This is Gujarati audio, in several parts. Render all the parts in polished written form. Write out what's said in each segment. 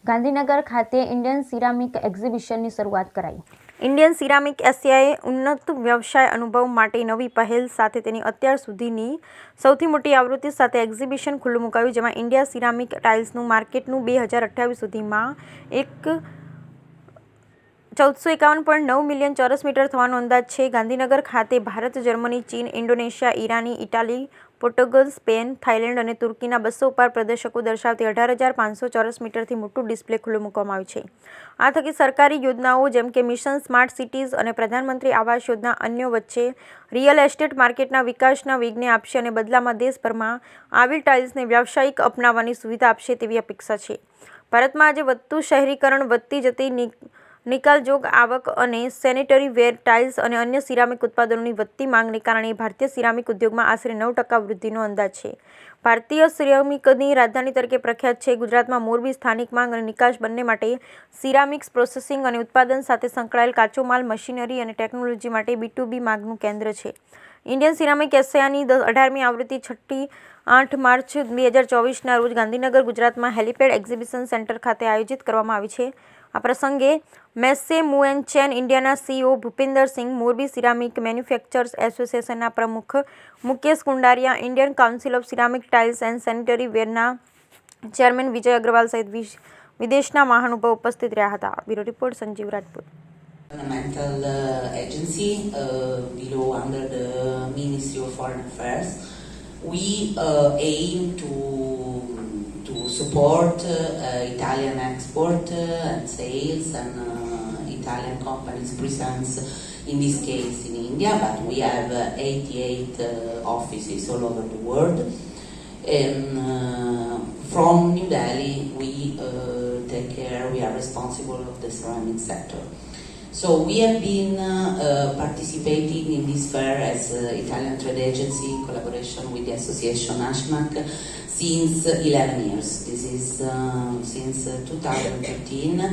ગાંધીનગર ખાતે ઇન્ડિયન સિરામિક એક્ઝિબિશનની શરૂઆત કરાઈ. ઇન્ડિયન સિરામિક એશિયાએ ઉન્નત વ્યવસાય અનુભવ માટે નવી પહેલ સાથે તેની અત્યાર સુધીની સૌથી મોટી આવૃત્તિ સાથે એક્ઝિબિશન ખુલ્લું મુકાયું, જેમાં ઇન્ડિયા સિરામિક ટાઇલ્સનું માર્કેટનું 2028 સુધીમાં 1451.9 મિલિયન ચોરસ મીટર થવાનો અંદાજ છે. ગાંધીનગર ખાતે ભારત, જર્મની, ચીન, Indonesia, Iran, Italy, Portugal, Spain, Thailand અને તુર્કીના 200 પાર પ્રદર્શકો ધરાવતી 18,500 ચોરસ મીટરથી મોટું ડિસ્પ્લે ખુલ્લું મૂકવામાં આવ્યું છે. આ થકી સરકારી યોજનાઓ જેમ કે મિશન સ્માર્ટ સિટીઝ અને પ્રધાનમંત્રી આવાસ યોજના અન્ય વચ્ચે રિયલ એસ્ટેટ માર્કેટના વિકાસના વેગને આપશે અને બદલામાં દેશભરમાં આવેલ ટાઇલ્સને વ્યાવસાયિક અપનાવવાની સુવિધા આપશે તેવી અપેક્ષા છે. ભારતમાં આજે વધતું શહેરીકરણ, વધતી જતી નિકાલજોગ આવક અને સેનિટરી વેર, ટાઇલ્સ અને અન્ય સિરામિક ઉત્પાદનોની વધતી માંગને કારણે ભારતીય સિરામિક ઉદ્યોગમાં આશરે 9% વૃદ્ધિનો અંદાજ છે. ભારતીય સિરામિકની રાજધાની તરીકે પ્રખ્યાત છે. ગુજરાતમાં મોરબી સ્થાનિક માંગ અને નિકાસ બંને માટે સિરામિક્સ પ્રોસેસિંગ અને ઉત્પાદન સાથે સંકળાયેલ કાચો માલ, મશીનરી અને ટેકનોલોજી માટે B2B માંગનું કેન્દ્ર છે. ઇન્ડિયન સિરામિક એશિયાની 18મી આવૃત્તિ 8 માર્ચ 2024ના રોજ ગાંધીનગર, ગુજરાતમાં હેલિપેડ એક્ઝિબિશન સેન્ટર ખાતે આયોજિત કરવામાં આવી છે. આ પ્રસંગે મેસ્સે મુએનચેન ઇન્ડિયાના CEO Bhupinder Singh, Morbi ceramic manufacturers એસોસિએશનના પ્રમુખ Mukesh Kundariya, Indian council of ceramic tiles and sanitary વેરના ચેરમેન વિજય અગ્રવાલ સહિત વિદેશના મહાનુભાવો ઉપસ્થિત રહ્યા હતા. Bureau report Sanjeev Rajput. Governmental agency below under the Ministry of Foreign Affairs. We aim to support Italian export and sales and Italian companies' presence in this case in India, but we have 88 offices all over the world. And from New Delhi, we are responsible of the ceramic sector. So we have been participating in this fair as Italian trade agency in collaboration with the association ASHMAC since 11 years. This is since 2013.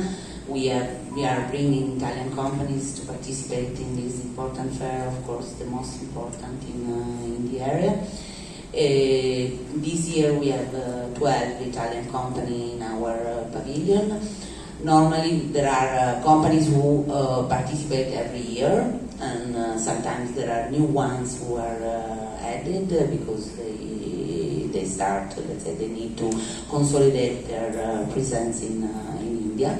We are bringing Italian companies to participate in this important fair, of course the most important in the area. This year we have 12 Italian companies in our pavilion. Normally there are companies who participate every year, and sometimes there are new ones who are added because they start, let's say, they need to consolidate their presence in India.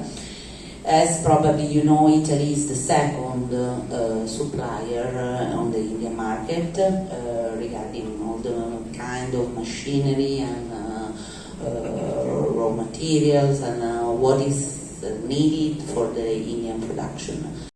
As probably you know, Italy is the second supplier on the Indian market regarding all the kind of machinery and raw materials and what is needed for the Indian production.